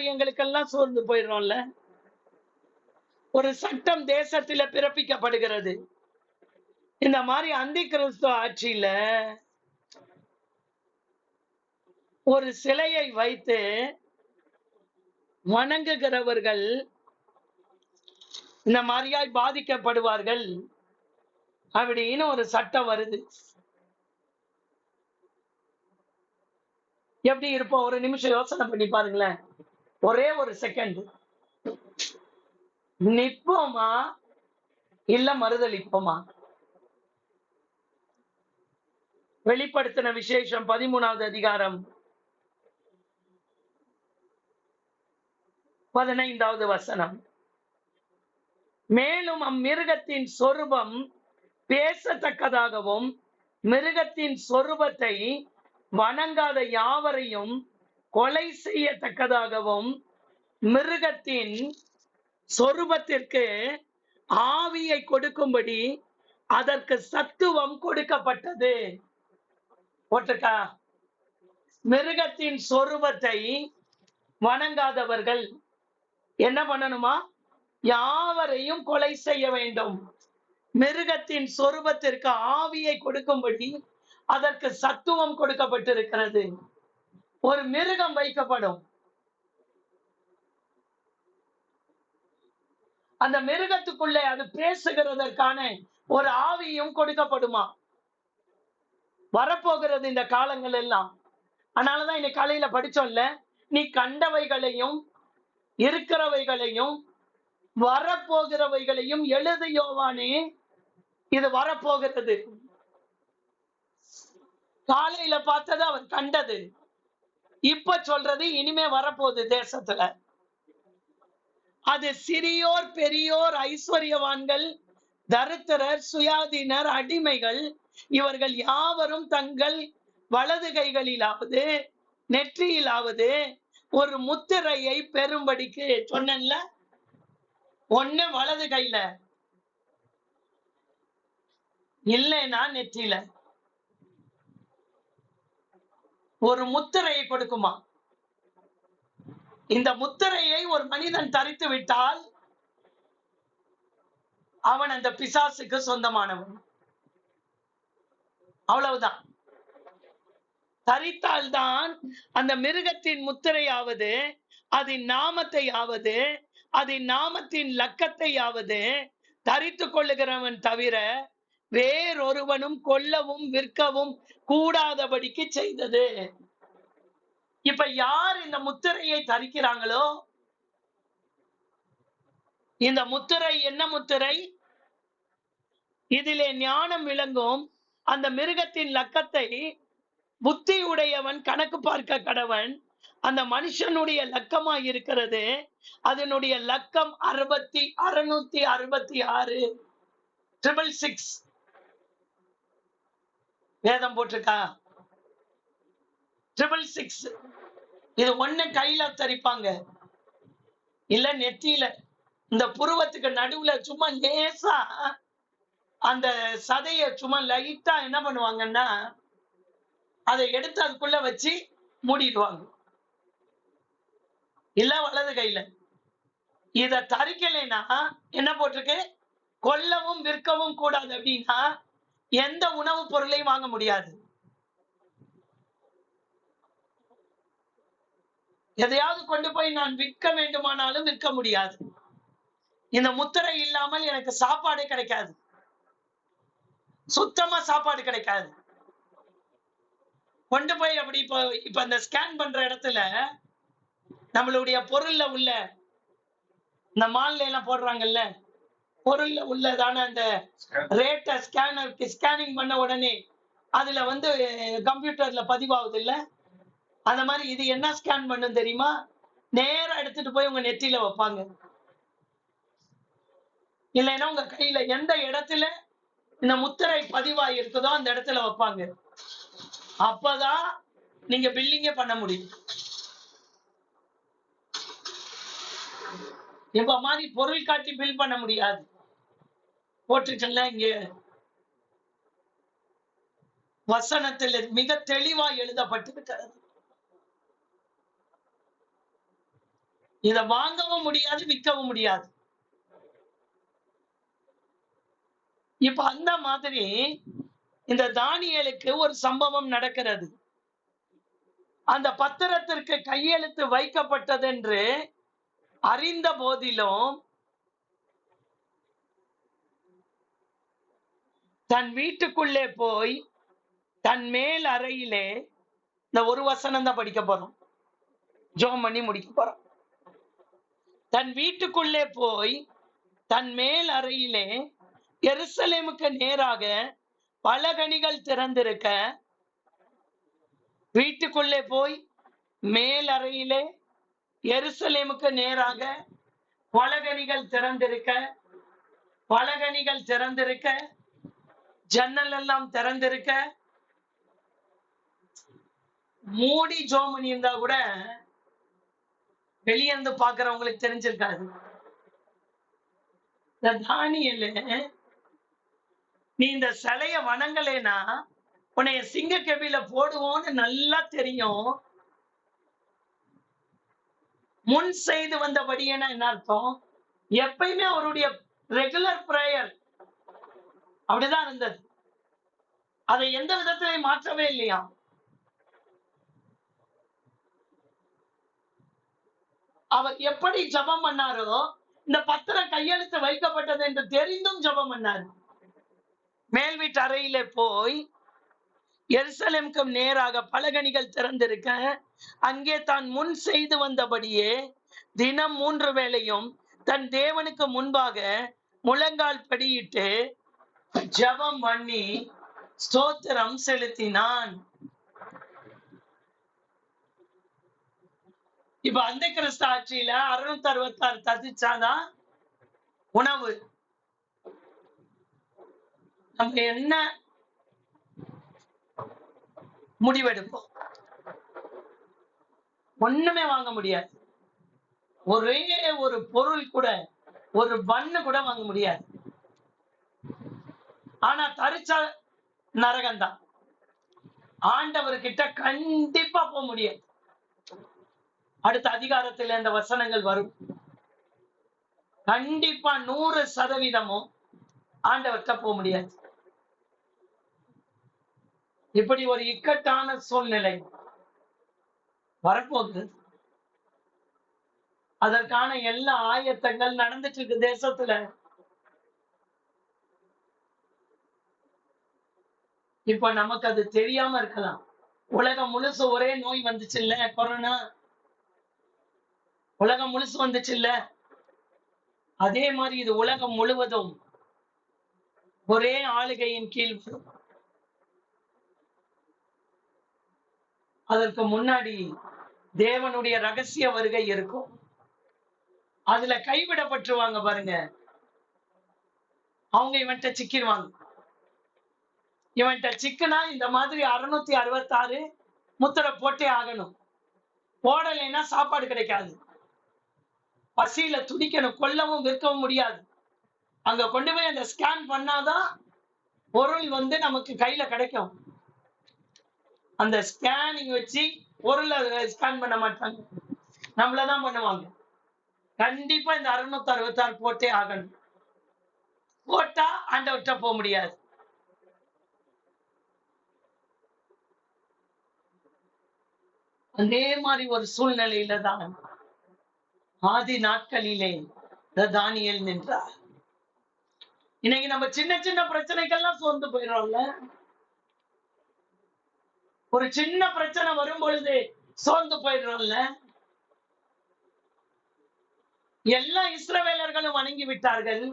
காரியங்களுக்கெல்லாம் சோர்ந்து போயிடுறோம்ல. ஒரு சட்டம் தேசத்தில பிறப்பிக்கப்படுகிறது. இந்த மாதிரி அந்தி கிறிஸ்து ஆட்சியில ஒரு சிலையை வைத்து வணங்குகிறவர்கள் இந்த மாதிரியாய் பாதிக்கப்படுவார்கள் அப்படின்னு ஒரு சட்டம் வருது. எப்படி இருப்போம்? ஒரு நிமிஷம் யோசனை பண்ணி பாருங்களேன். ஒரே ஒரு செகண்ட். நிற்போமா இல்ல மறுதலிப்போமா? வெளிப்படுத்தின விசேஷம் 13வது அதிகாரம் 15வது வசனம். மேலும் அம்மிருகத்தின் சொரூபம் பேசத்தக்கதாகவும் மிருகத்தின் சொரூபத்தை வணங்காத யாவரையும் கொலை செய்யத்தக்கதாகவும் மிருகத்தின் சொரூபத்திற்கு ஆவியை கொடுக்கும்படி அதற்கு சத்துவம் கொடுக்கப்பட்டது. போட்டிருக்கா? மிருகத்தின் சொரூபத்தை வணங்காதவர்கள் என்ன பண்ணணுமா? யாவரையும் கொலை செய்ய வேண்டும். மிருகத்தின் சொரூபத்திற்கு ஆவியை கொடுக்கும்படி அதற்கு சத்துவம் கொடுக்கப்பட்டிருக்கிறது. ஒரு மிருகம் வைக்கப்படும். அந்த மிருகத்துக்குள்ளே அது பேசுகிறதற்கான ஒரு ஆவியும் கொடுக்கப்படுமா? வரப்போகிறது இந்த காலங்கள் எல்லாம். அதனாலதான் இன்னைக்கு காலையில படிச்சோம்ல, நீ கண்டவைகளையும் இருக்கிறவைகளையும் வரப்போகிறவைகளையும் எழுது யோவானே, இது வரப்போகிறது. காலையில பார்த்தது அவர் கண்டது, இப்ப சொல்றது இனிமே வரப்போகுது தேசத்துல. அது சிறியோர் பெரியோர் ஐஸ்வர்யவான்கள் தரித்திரர் சுயாதீனர் அடிமைகள் இவர்கள் யாவரும் தங்கள் வலது கைகளிலாவது நெற்றியிலாவது ஒரு முத்திரையை பெறும்படிக்கு சொன்னேன்ல. ஒண்ணு வலது கையில, இல்லைன்னா நெற்றியில ஒரு முத்திரையை கொடுக்குமா. இந்த முத்திரையை ஒரு மனிதன் தரித்து விட்டால் அவன் அந்த பிசாசுக்கு சொந்தமானவன். அவ்வளவுதான். தரித்தால்தான் அந்த மிருகத்தின் முத்திரையாவது அதன் நாமத்தையாவது அதன் நாமத்தின் லக்கத்தையாவது தரித்து கொள்ளுகிறவன் தவிர வேறொருவனும் கொல்லவும் விற்கவும் கூடாதபடிக்கு செய்தது. இப்ப யார் இந்த முத்திரையை தரிக்கிறாங்களோ, இந்த முத்திரை என்ன முத்திரை? இதிலே ஞானம் விளங்கும். அந்த மிருகத்தின் லக்கத்தை புத்தி உடையவன் கணக்கு பார்க்க கடவன். அந்த மனுஷனுடைய லக்கமாய் இருக்கிறது. அதனுடைய லக்கம் 666 666. வேதம் போட்டிருக்கா? 666. இது ஒண்ணு கையில தரிப்பாங்க, இல்ல நெத்தியில. இந்த புருவத்துக்கு நடுவுல சும்மா லேசா அந்த சதைய சும்மா லைட்டா என்ன பண்ணுவாங்கன்னா அதை எடுத்து அதுக்குள்ள வச்சு மூடிடுவாங்க, இல்ல வலது கையில. இத தரிக்கலைன்னா என்ன போட்டிருக்கு? கொல்லவும் விற்கவும் கூடாது. அப்படின்னா எந்த உணவுப் பொருளையும் வாங்க முடியாது. எதையாவது கொண்டு போய் நான் விற்க வேண்டுமானாலும் விற்க முடியாது. இந்த முத்திரை இல்லாமல் எனக்கு சாப்பாடே கிடைக்காது, சுத்தமா சாப்பாடு கிடைக்காது. கொண்டு போய் அப்படி இப்ப இந்த ஸ்கேன் பண்ற இடத்துல நம்மளுடைய பொருள்ல உள்ள இந்த மால்ல எல்லாம் போடுறாங்கல்ல, பொருள்ல உள்ளதான அந்த ரேட்டை ஸ்கேனிங் பண்ண உடனே அதுல வந்து கம்ப்யூட்டர்ல பதிவாகுது இல்ல, அந்த மாதிரி இது என்ன ஸ்கேன் பண்ணும் தெரியுமா? நேரா எடுத்துட்டு போய் உங்க நெற்றியில வைப்பாங்க, இல்லைன்னா உங்க கையில எந்த இடத்துல இந்த முத்திரை பதிவாகி இருக்குதோ அந்த இடத்துல வைப்பாங்க. அப்பதான் நீங்க பில்லிங்கே பண்ண முடியும். இப்ப மாதிரி பொருள் காட்டி பில் பண்ண முடியாது. போட்டுச்சுல்ல, இங்க வசனத்தில் மிக தெளிவா எழுதப்பட்டிருக்கிறது. இத வாங்கவும் முடியாது, விற்கவும் முடியாது. இப்ப அந்த மாதிரி இந்த தானியேலுக்கு ஒரு சம்பவம் நடக்கிறது. அந்த பத்திரத்திற்கு கையெழுத்து வைக்கப்பட்டது என்று அறிந்த போதிலும் தன் வீட்டுக்குள்ளே போய் தன் மேல் அறையிலே, இந்த ஒரு வசனம் தான் படிக்க போறோம், ஜெபம் பண்ணி முடிக்க போறோம். தன் வீட்டுக்குள்ளே போய் தன் மேல் அறையிலே எருசலேமுக்கு நேராக பலகணிகள் திறந்திருக்க, வீட்டுக்குள்ளே போய் மேல் அறையிலே எருசலேமுக்கு நேராக பலகணிகள் திறந்திருக்க, பலகணிகள் திறந்திருக்க, ஜன்னல் எல்லாம் திறந்திருக்க, மூடி ஜெபம் பண்ணி இருந்தா கூட வெளியே இருந்து பாக்குறவங்களுக்கு தெரிஞ்சிருக்காது. இந்த தானியேலு, நீ இந்த சிலைய வணங்கலைனா உன்னைய சிங்க கெபில போடுவோம்னு நல்லா தெரியும். முன் செய்து வந்தபடியேனா என்ன அர்த்தம்? எப்பயுமே அவருடைய ரெகுலர் பிரேயர் அப்படிதான் இருந்தது. அதை எந்த விதத்திலையும் மாற்றவே இல்லையா. அவர் எப்படி ஜெபம் பண்ணாரோ, இந்த பத்திரம் கையெழுத்து வைக்கப்பட்டது என்று தெரிந்தும் ஜெபம் பண்ணார். மேல் வீட்டு அறையிலே போய் எருசலேமுக்கு நேராக பலகணிகள் திறந்திருக்க, அங்கே தான் முன் செய்து வந்தபடியே தினம் 3 வேளையும் தன் தேவனுக்கு முன்பாக முழங்கால் படியிட்டு ஜெபம் பண்ணி ஸ்தோத்திரம் செலுத்தினான். இப்ப அந்த கிறிஸ்து ஆட்சியில 666 தசிச்சாதான் உணவு. நம்ம என்ன முடிவெடுப்போம்? ஒண்ணுமே வாங்க முடியாது. ஒரே ஒரு பொருள் கூட, ஒரு பண்ணு கூட வாங்க முடியாது. ஆனா தரிச்சா நரகம்தான். ஆண்டவர்கிட்ட கண்டிப்பா போக முடியாது. அடுத்த அதிகாரத்தில் இந்த வசனங்கள் வரும். கண்டிப்பா 100% ஆண்டவர்கிட்ட போக முடியாது. இப்படி ஒரு இக்கட்டான சூழ்நிலை வரப்போகுது. அதற்கான எல்லா ஆயத்தங்கள் நடந்துட்டு இருக்கு தேசத்துல. இப்ப நமக்கு அது தெரியாம இருக்கலாம். உலகம் முழுசு ஒரே நோய் வந்துச்சு இல்ல, கொரோனா. உலகம் முழுசு வந்துச்சு இல்ல, அதே மாதிரி இது உலகம் முழுவதும் ஒரே ஆளுகையின் கீழ் வரும். அதற்கு முன்னாடி தேவனுடைய ரகசிய வருகை இருக்கும். அதுல கைவிடப்பட்டுருவாங்க பாருங்க, அவங்க இவன்ட்ட சிக்கிடுவாங்க. இவன்ட்ட சிக்குனா இந்த மாதிரி 666 முத்திரை போட்டே ஆகணும். போடலைன்னா சாப்பாடு கிடைக்காது. பசியில துடிக்கணும், கொல்லவும் விற்கவும் முடியாது. அங்க கொண்டு போய் அந்த ஸ்கேன் பண்ணாதான் பொருள் நமக்கு கையில கிடைக்கும். அந்த ஸ்கேனிங் வச்சு பொருளை ஸ்கேன் பண்ண மாட்டாங்க, நம்மளதான் பண்ணுவாங்க. கண்டிப்பா இந்த 666 போட்டே ஆகணும். போட்டா ஆண்டவர்கிட்ட போக முடியாது. அதே மாதிரி ஒரு சூழ்நிலையில தான் ஆதி நாட்களிலே தானியேல் நின்றார். இன்னைக்கு நம்ம சின்ன சின்ன பிரச்சனைகள்லாம் சோர்ந்து போயிடுறோம்ல. ஒரு சின்ன பிரச்சனை வரும் பொழுது சோர்ந்து போயிடுறோம்ல. எல்லா இஸ்ரவேலர்களும் வணங்கி விட்டார்கள்,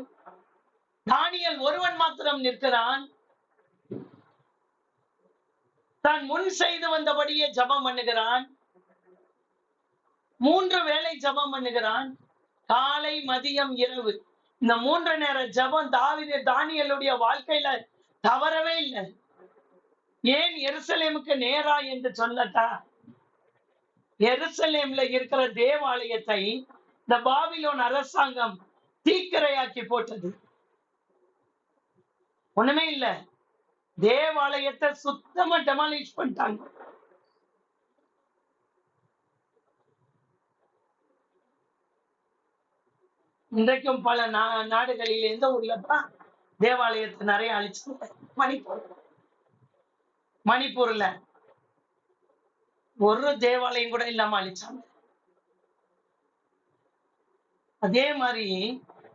தானியேல் ஒருவன் மாத்திரம் நிற்கிறான். தான் முன் செய்து வந்தபடியே ஜெபம் பண்ணுகிறான். 3 வேளை ஜெபம் பண்ணுகிறான், காலை மதியம் இரவு. இந்த 3 நேர ஜெபம் தானியேலுடைய வாழ்க்கையில தவறவே இல்லை. ஏன் எருசலேமுக்கு நேரா என்று சொல்லட்டா, எருசலேம்ல இருக்கிற தேவாலயத்தை இந்த பாபிலோன் அரசாங்கம் தீக்கிரையாக்கி போட்டது. ஒண்ணுமே இல்ல, தேவாலயத்தை சுத்தமா டெமாலிஷ் பண்ணிட்டாங்க. இன்றைக்கும் பல நாடுகளில் எந்த ஊர்லதான் தேவாலயத்தை நிறைய அழிச்சாங்க. மணிப்பூர்ல ஒரு தேவாலயம் கூட இல்லாம அழிச்சாங்க. அதே மாதிரி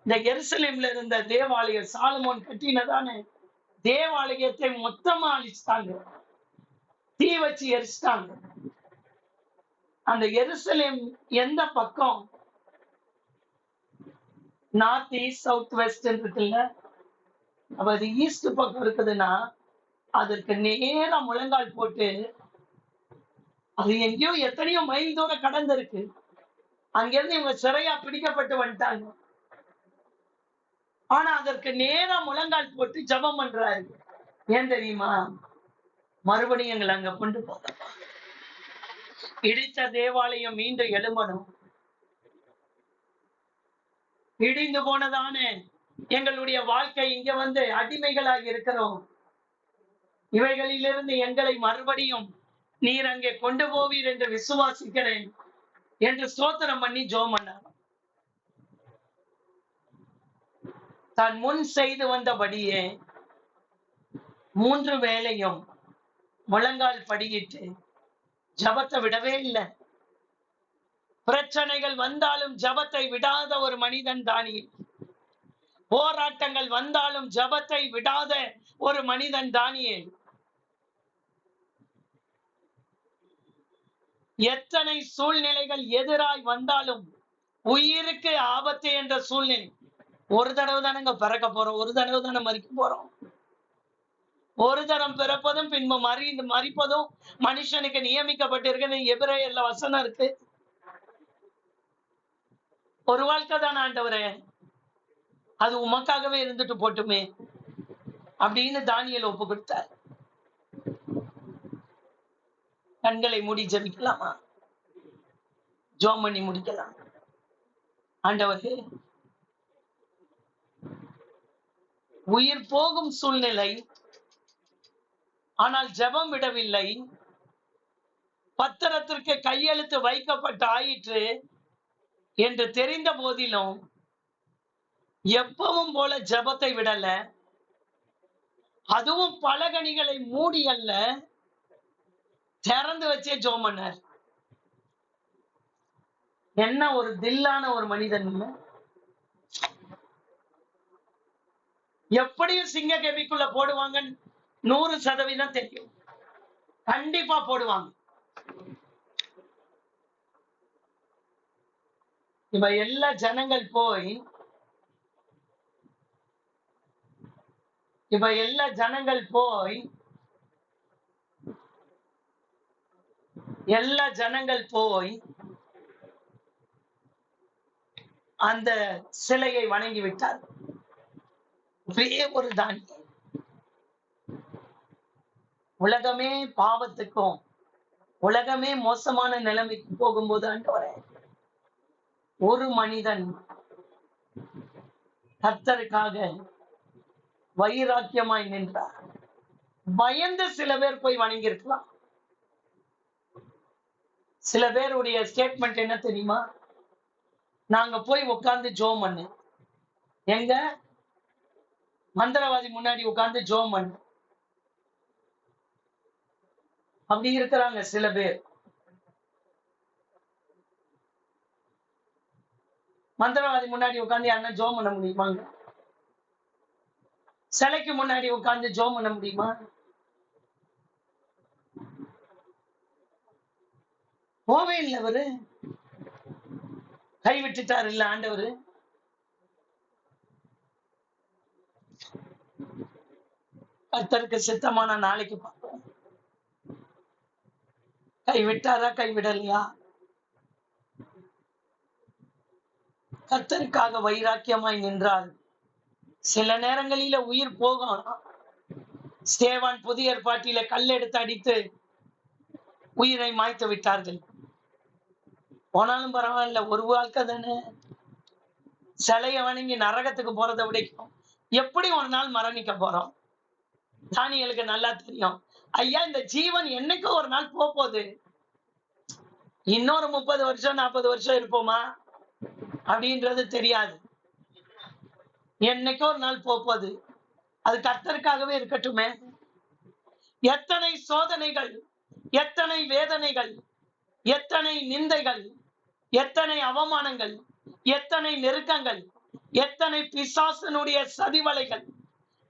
இந்த எருசலேம்ல இருந்த தேவாலயம் சாலமோன் கட்டினதானே தேவாலயத்தை மொத்தமா அழிச்சிட்டாங்க, தீ வச்சு எரிச்சிட்டாங்க. அந்த எருசலேம் எந்த பக்கம்? நார்த் ஈஸ்ட் சவுத் வெஸ்ட் இருக்குல்ல, அப்ப அது ஈஸ்ட் பக்கம் இருக்குதுன்னா அதற்கு நேரா முழங்கால் போட்டு, அது எங்கேயோ எத்தனையோ மைல் தூரம் கடந்து இருக்கு. அங்கிருந்து இவங்க சிறையா பிடிக்கப்பட்டு வந்துட்டாங்க. ஆனா அதற்கு நேரா முழங்கால் போட்டு ஜபம் பண்றாரு. ஏன் தெரியுமா? மறுபடியும் எங்களை அங்க கொண்டு போக, இடித்த தேவாலயம் மீண்டும் எழும்பணும். இடிந்து போனதான எங்களுடைய வாழ்க்கை இங்க வந்து அடிமைகளாக இருக்கிறோம். இவைகளிலிருந்து எங்களை மறுபடியும் நீர் அங்கே கொண்டு போவீர் என்று விசுவாசிக்கிறேன் என்று ஸ்தோத்திரம் பண்ணி ஜெபம் பண்ணார். தான் முன் செய்து வந்தபடியே 3 வேளையும் முழங்கால் படியிட்டு ஜபத்தை விடவே இல்லை. பிரச்சனைகள் வந்தாலும் ஜபத்தை விடாத ஒரு மனிதன் தானியேல். போராட்டங்கள் வந்தாலும் ஜபத்தை விடாத ஒரு மனிதன் தானியேல். எத்தனை சூழ்நிலைகள் எதிராய் வந்தாலும், உயிருக்கு ஆபத்து என்ற சூழ்நிலை, ஒரு தடவை தானங்க பிறக்க போறோம், ஒரு தடவை தானே மறிக்க போறோம். ஒரு தரம் பிறப்பதும் பின்பு மறிப்பதும் மனுஷனுக்கு நியமிக்கப்பட்டிருக்கு. எபிரேயர்ல வசனம் இருக்கு. ஒரு வாழ்க்கை தானே ஆண்டவரே, அது உமக்காகவே இருந்துட்டு போட்டுமே அப்படின்னு தானியேல் ஒப்பு கொடுத்தார். கண்களை மூடி ஜெபிக்கலாமா? ஜெபம் பண்ணி முடிக்கலாம். ஆண்டவரே, உயிர் போகும் சூழ்நிலை, ஆனால் ஜெபம் விடவில்லை. பத்திரத்திற்கு கையெழுத்து வைக்கப்பட்டு ஆயிற்று என்று தெரிந்த போதிலும் எப்பவும் போல ஜெபத்தை விடல. அதுவும் பலகணிகளை மூடி அல்ல, திறந்து வச்சே ஜெபம் பண்ணார். என்ன ஒரு தில்லான ஒரு மனிதன்! எப்படியும் சிங்க கெபிக்குள்ள போடுவாங்க 100% தெரியும். கண்டிப்பா போடுவாங்க. இப்ப எல்லா ஜனங்கள் போய் அந்த சிலையை வணங்கி விட்டார். ஒரே ஒரு தானியேல். உலகமே பாவத்துக்கும், உலகமே மோசமான நிலைமைக்கு போகும்போது ஆண்டவரே, ஒரு மனிதன் கர்த்தருக்காக வைராக்கியமாய் நின்றார். பயந்து சில பேர் போய் வணங்கி இருக்கலாம். சில பேருடைய ஸ்டேட்மெண்ட் என்ன தெரியுமா? நாங்க போய் உட்கார்ந்து ஜெபம் பண்ணு. எங்க? மந்திரவாதி முன்னாடி உட்கார்ந்து ஜெபம் பண்ணு. அப்படி இருக்கிறாங்க சில பேர். மந்திரவாதி முன்னாடி உட்கார்ந்து யாருன்னா ஜெபம் பண்ண முடியுமாங்க? சிலைக்கு முன்னாடி உட்கார்ந்து ஜெபம் பண்ண முடியுமா? போவே இல்லை. அவரு கைவிட்டுட்டார் இல்ல ஆண்டவரு. கர்த்தருக்கு சித்தமான நாளைக்கு பார்ப்போம். கைவிட்டாரா கைவிடலையா? கர்த்தருக்காக வைராக்கியமாய் நின்றார். சில நேரங்களில உயிர் போகும். ஸ்தேவான் புதிய ஏற்பாட்டில கல்லெடுத்து அடித்து உயிரை மாய்த்து விட்டார்கள். போனாலும் பரவாயில்ல, ஒரு வாழ்க்கை தானே. சிலைய வணங்கி நரகத்துக்கு போறதை விடைக்கும் எப்படி ஒரு நாள் மரணிக்க போறோம். தானியேலுக்கு நல்லா தெரியும், ஐயா இந்த ஜீவன் என்னைக்கும் ஒரு நாள் போகுது. இன்னொரு 30 வருஷம் 40 வருஷம் இருப்போமா அப்படின்றது தெரியாது. என்னைக்கோ ஒரு நாள் போகுது. அது கர்த்தருக்காகவே இருக்கட்டுமே. எத்தனை சோதனைகள், எத்தனை வேதனைகள், எத்தனை நிந்தைகள், எத்தனை அவமானங்கள், எத்தனை நெருக்கங்கள், எத்தனை பிசாசனுடைய சதிவலைகள்,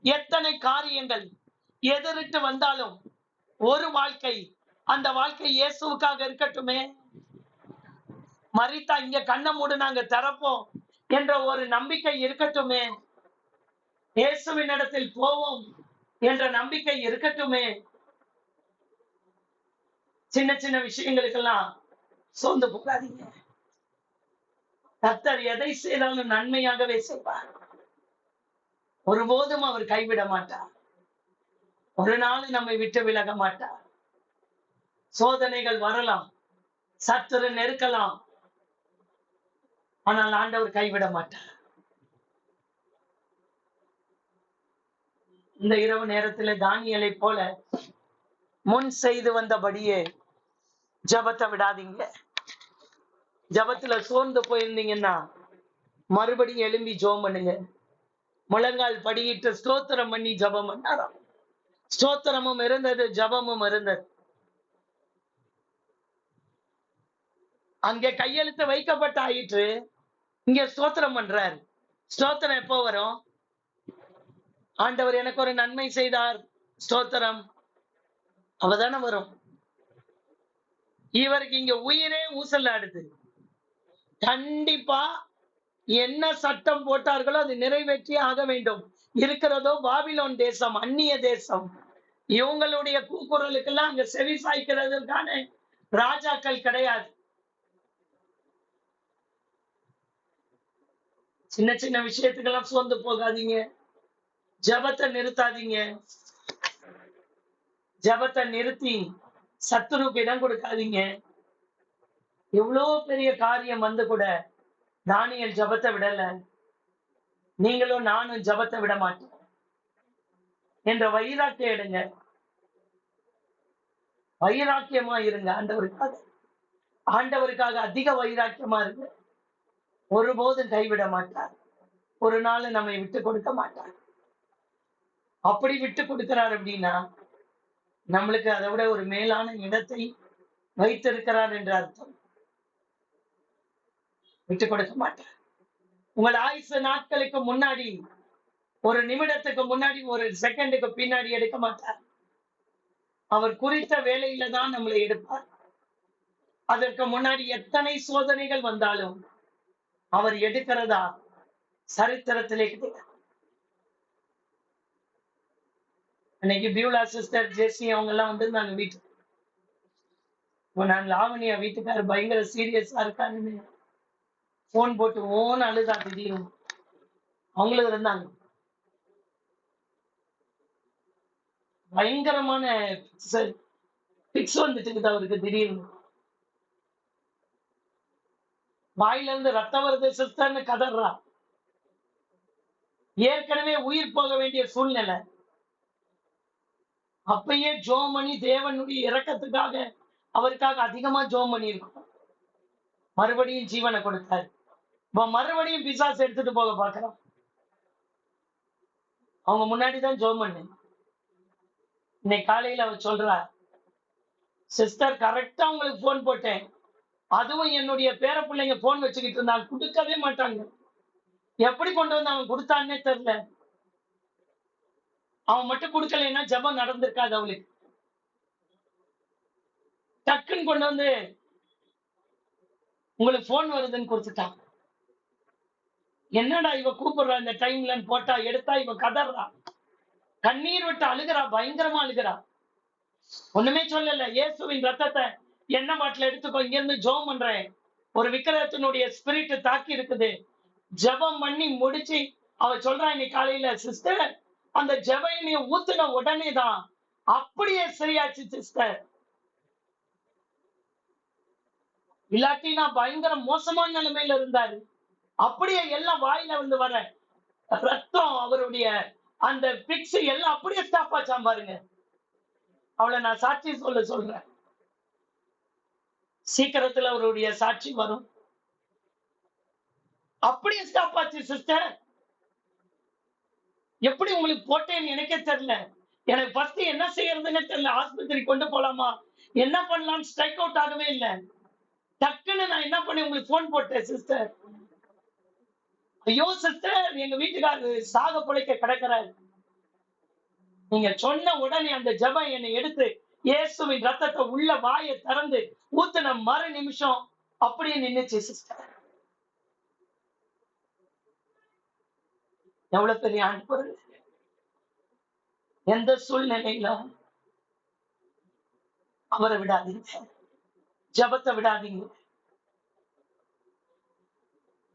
எத்தனை காரியங்கள் எதிரிட்டு வந்தாலும் ஒரு வாழ்க்கை, அந்த வாழ்க்கை இயேசுவுக்காக இருக்கட்டுமே. மரித்தா இங்க கண்ணை மூடு நாங்க திறப்போம் என்ற ஒரு நம்பிக்கை இருக்கட்டுமே. இயேசுவின் இடத்தில் போவோம் என்ற நம்பிக்கை இருக்கட்டுமே. சின்ன சின்ன விஷயங்களுக்கெல்லாம் சோர்ந்து போகாதீங்க. கர்த்தர் எதை செய்தாலும் நன்மையாகவே செய்வார். ஒருபோதும் அவர் கைவிட மாட்டார். ஒரு நாள் நம்மை விட்டு விலக மாட்டார். சோதனைகள் வரலாம், சத்துரு நெருக்கலாம், ஆனால் ஆண்டவர் கைவிட மாட்டார். இந்த இரவு நேரத்துல தானியேலை போல முன் செய்து வந்தபடியே ஜெபத்தை விடாதீங்க. ஜெபத்துல சோர்ந்து போயிருந்தீங்கன்னா மறுபடியும் எழும்பி ஜெபம் பண்ணுங்க. முழங்கால் படியிட்டு ஸ்தோத்திரம் பண்ணி ஜெபம் பண்ணாராம். ஸ்தோத்திரமும் இருந்தது, ஜெபமும் இருந்தது. அங்கே கையெழுத்து வைக்கப்பட்ட ஆயிற்று, இங்க ஸ்தோத்திரம் பண்றார். ஸ்தோத்திரம் எப்போ வரும்? ஆண்டவர் எனக்கு ஒரு நன்மை செய்தார், ஸ்தோத்திரம் அவதானே வரும். இவருக்கு இங்க உயிரே ஊசல் ஆடுது. கண்டிப்பா என்ன சட்டம் போட்டார்களோ அது நிறைவேற்றி ஆக வேண்டும். இருக்கிறதோ பாபிலோன் தேசம், அந்நிய தேசம். இவங்களுடைய கூக்குரலுக்கெல்லாம் அங்க செவி சாய்க்கிறதுக்கான ராஜாக்கள் கிடையாது. சின்ன சின்ன விஷயத்துக்கெல்லாம் சோர்ந்து போகாதீங்க. ஜெபத்தை நிறுத்தாதீங்க. ஜெபத்தை நிறுத்தி சத்துருக்கு இடம் கொடுக்காதீங்க. எவ்வளவு பெரிய காரியம் வந்து கூட தானியேல் ஜெபத்தை விடல. நீங்களும் நானும் ஜெபத்தை விட மாட்டோம் என்ற வைராக்கியம் எடுங்க. வைராக்கியமா இருங்க. ஆண்டவருக்காக, ஆண்டவருக்காக அதிக வைராக்கியமா இருங்க. ஒருபோதும் கைவிட மாட்டார். ஒரு நாள் நம்மை விட்டு கொடுக்க மாட்டார். அப்படி விட்டு கொடுக்கிறார் அப்படின்னா நம்மளுக்கு அதை விட ஒரு மேலான இடத்தை வைத்திருக்கிறார் என்ற அர்த்தம். விட்டு கொடுக்க மாட்டார். உங்கள் ஆயுசு நாட்களுக்கு முன்னாடி, ஒரு நிமிடத்துக்கு முன்னாடி, ஒரு செகண்டுக்கு பின்னாடி எடுக்க மாட்டார். அவர் குறித்த வேலையில தான் நம்மளை எடுப்பார். அதற்கு முன்னாடி எத்தனை சோதனைகள் வந்தாலும் அவர் எடுக்கிறதா சரித்திரத்திலே கிடையாது. அன்னைக்கு பியூலா சிஸ்டர், ஜெசி அவங்க எல்லாம் வந்திருந்தாங்க வீட்டுக்கு. நான் லாவணியா வீட்டுக்காரர் பயங்கர சீரியஸா இருக்காருன்னு போன் போட்டு ஓன்னு அழுதா. திடீர்னு அவங்களுக்கு இருந்தாங்க பயங்கரமான பிக்ஸ் வந்துட்டு அவருக்கு. திடீர்னு வாயில இருந்து ரத்தம் வருது சிஸ்டர்னு கதறா. ஏற்கனவே உயிர் போக வேண்டிய சூழ்நிலை. அப்பயே ஜோம் பண்ணி தேவனுடைய இரக்கத்துக்காக அவருக்காக அதிகமா ஜோம் பண்ணி இருக்கும். மறுபடியும் ஜீவனை கொடுத்தாரு. மறுபடியும் பிசாசு எடுத்துட்டு போக பாக்குறான். அவங்க முன்னாடிதான் ஜோம் பண்ணு. இன்னைக்கு காலையில அவர் சொல்றா, சிஸ்டர் கரெக்டா உங்களுக்கு போன் போட்டேன். அதுவும் என்னுடைய பேர பிள்ளைங்க போன் வச்சுக்கிட்டு இருந்தாங்க, கொடுக்கவே மாட்டாங்க. எப்படி கொண்டு வந்து அவன் கொடுத்தான்னே தெரியல. அவன் மட்டும் கொடுக்கலைன்னா ஜெபம் நடந்திருக்காது அவளுக்கு. டக்குன்னு கொண்டு வந்து உங்களுக்கு போன் வருதுன்னு கொடுத்துட்டான். என்னடா இவ கூப்பிடுறா இந்த டைம்ல போட்டா எடுத்தா இவ கதறா, கண்ணீர் விட்டு அழுகிறா, பயங்கரமா அழுகிறா. ஒண்ணுமே சொல்லல. இயேசுவின் ரத்தத்தை எண்ணெய் பாட்டில் எடுத்துக்கோ, இங்க இருந்து ஜெபம் பண்றேன். ஒரு விக்கிரகத்தினுடைய ஸ்பிரிட் தாக்கி இருக்குது. ஜெபம் பண்ணி முடிச்சு அவ சொல்றா இன்னைக்கு காலையில, சிஸ்டர் அந்த ஜெப எண்ணெயை ஊத்துன உடனே தான் அப்படியே சரியாச்சு சிஸ்டர். இல்லாட்டி நான் பயங்கர மோசமான நிலைமையில இருந்தாரு. அப்படியே எல்லாம் வாயில வந்து வர ரத்தம், அவருடைய அந்த பிக்ஸ் எல்லாம் அப்படியே ஸ்டாப் ஆச்சாம் பாருங்க. அவளை நான் சாட்சி சொல்றேன். சீக்கிரத்துல அவருடைய சாட்சி வரும். அப்படியே ஸ்டாப் ஆச்சு சிஸ்டர். எப்படி உங்களுக்கு போட்டேன்னு எனக்கே தெரியல. எனக்கு ஃபர்ஸ்ட் என்ன செய்யறதுன்னு தெரியல. ஆஸ்பத்திரி கொண்டு போலாமா, என்ன பண்ணலாம்னு ஸ்ட்ரைக் அவுட் ஆகவே இல்ல. டக்குன்னு நான் என்ன பண்ணி உங்களுக்கு போன் போட்டேன், சிஸ்டர். ஐயோ சிஸ்டர், எங்க வீட்டுக்காரரு சாக பிழைக்க கிடக்கிறாரு. நீங்க சொன்ன உடனே அந்த ஜெபம் என்னை எடுத்து இயேசுவின் ரத்தத்தை உள்ள வாயை திறந்து ஊத்துன மறு நிமிஷம் அப்படியே நின்னுச்சு சிஸ்டர். எவ்வளவு பெரிய ஆண்டவர். எந்த சூழ்நிலையிலும் அவரை விடாதீங்க, ஜெபத்தை விடாதீங்க.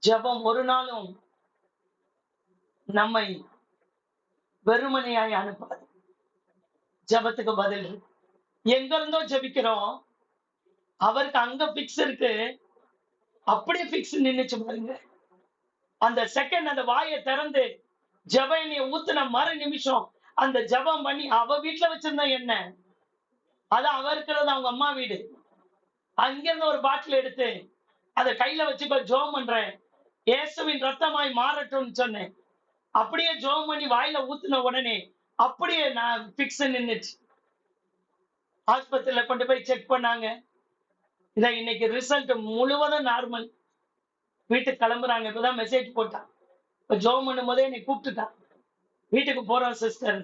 ஜெபம் ஒரு நாளும் நம்மை வெறுமனையாய் அனுப்பாது. ஜெபத்துக்கு பதில் இருக்கு. எங்க இருந்தோ ஜெபிக்கிறோம், அவருக்கு அங்க பிக்ஸ் இருக்கு, அப்படியே பிக்ஸ் நின்னுச்சு பாருங்க. அந்த செகண்ட் அந்த வாயை திறந்து ஜெப எண்ணெயை ஊத்துன மறு நிமிஷம் அந்த ஜெபம் பண்ணி, அவ வீட்டுல வச்சிருந்த எண்ணெய், அது அவ இருக்கிறது அவங்க அம்மா வீடு. அங்கிருந்து ஒரு பாட்டில் எடுத்து அதை கையில வச்சு இப்ப ஜெபம் பண்றேன், இயேசுவின் ரத்தமாய் மாறட்டும்னு சொன்னேன். அப்படியே ஜெபம் பண்ணி வாயில ஊத்துன உடனே அப்படியே நான் பிக்ஸ் நின்னுச்சு. ஆஸ்பத்திரியில கொண்டு போய் செக் பண்ணாங்க. இத இன்னைக்கு ரிசல்ட் முழுவதும் நார்மல். வீட்டுக்கு கிளம்புறாங்க. இப்பதான் மெசேஜ் போட்டான். இப்ப ஜெபம் பண்ணும் போதே என்னை கூப்பிட்டுட்டான். வீட்டுக்கு போறோம் சிஸ்டர்.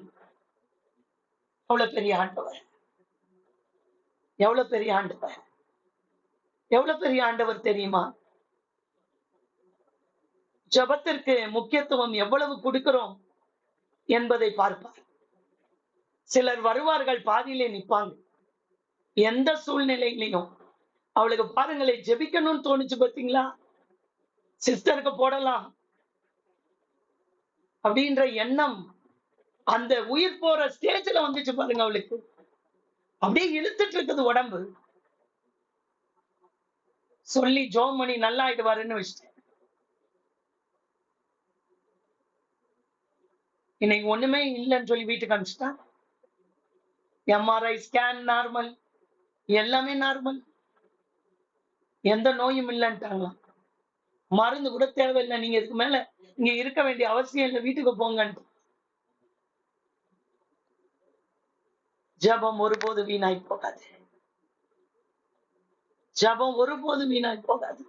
எவ்வளவு பெரிய ஆண்டவர், எவ்வளவு பெரிய ஆண்டவர், எவ்வளவு பெரிய ஆண்டவர் தெரியுமா? ஜெபத்திற்கு முக்கியத்துவம் எவ்வளவு கொடுக்கிறோம் என்பதை பார்ப்பார். சிலர் வருவார்கள், பாதியிலே நிற்பாங்க. எந்த சூழ்நிலையிலையும் அவளுக்கு பாருங்களேன், ஜெபிக்கணும்னு தோணுச்சு பாத்தீங்களா, சிஸ்டருக்கு போடலாம் அப்படின்ற எண்ணம் அந்த உயிர் போற ஸ்டேஜ்ல வந்துச்சு பாருங்க. அவளுக்கு அப்படியே இழுத்துட்டு இருக்குது உடம்பு. சொல்லி ஜெபம் பண்ணி நல்லா ஆயிடுவாருன்னு வச்சுட்டேன். இன்னைக்கு ஒண்ணுமே இல்லைன்னு சொல்லி வீட்டுக்கு அனுப்பிச்சிட்டான். எம்ஆர்ஐ ஸ்கேன் நார்மல், எல்லாமே நார்மல், எந்த நோயும் இல்லைன்ட்டாங்களாம். மருந்து கூட தேவையில்லை, நீங்க இதுக்கு மேல இங்க இருக்க வேண்டிய அவசியம் இல்லை, வீட்டுக்கு போங்கன்ட்டு. ஜெபம் ஒருபோது வீணாய் போகாது. ஜெபம் ஒருபோது வீணாய் போகாது.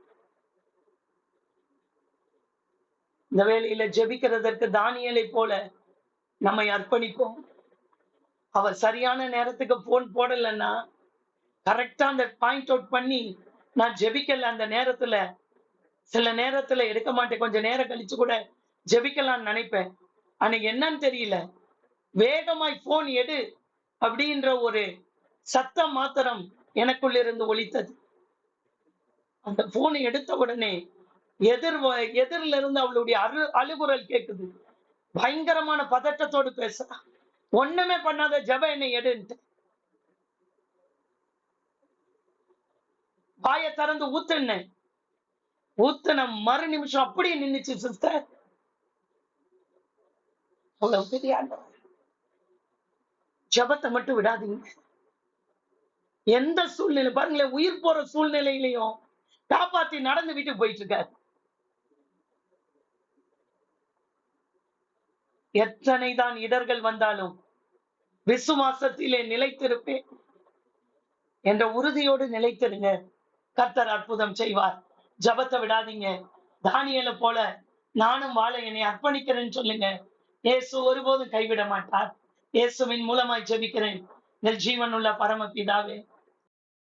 இந்த வேளையில ஜெபிக்கிறதற்கு தானியேலை போல நம்மை அர்ப்பணிப்போம். அவர் சரியான நேரத்துக்கு போன் போடலன்னா, கரெக்டா அந்த பாயிண்ட் அவுட் பண்ணி நான் ஜெபிக்கல அந்த நேரத்துல, சில நேரத்துல எடுக்க மாட்டேன், கொஞ்சம் நேரம் கழிச்சு கூட ஜெபிக்கலாம்னு நினைப்பேன். அன்னைக்கு என்னன்னு தெரியல, வேகமாய் போன் எடு அப்படின்ற ஒரு சத்தம் மாத்திரம் எனக்குள்ள இருந்து ஒலித்தது. அந்த போனை எடுத்த உடனே எதிரில இருந்து அவளுடைய அழுகுரல் கேக்குது. பயங்கரமான பதட்டத்தோடு பேசுறா. ஒண்ணுமே பண்ணாத, ஜெப என்னை எடுன்ட்டு வாயை திறந்து ஊத்துனேன். ஊத்துன மறு நிமிஷம் அப்படியே நின்னுச்சு சிஸ்டர். அவ்வளவு பெரிய ஆண்டவர். ஜெபத்தை மட்டும் விடாதீங்க. எந்த சூழ்நிலை பாருங்களேன், உயிர் போற சூழ்நிலையிலையும் காப்பாத்தி நடந்து வீட்டுக்கு போயிட்டு இருக்காரு. எத்தனைதான் இடர்கள் வந்தாலும் விசுவாசத்திலே நிலைத்திருப்பேன் என்ற உறுதியோடு நிலைத்திருங்க. கர்த்தர் அற்புதம் செய்வார். ஜெபத்தை விடாதீங்க. தானியேலை போல நானும் வாழ என்னை அர்ப்பணிக்கிறேன்னு சொல்லுங்க. இயேசு ஒருபோதும் கைவிட மாட்டார். இயேசுவின் மூலமாய் ஜெபிக்கிறேன். ஜீவனுள்ள பரமபிதாவே,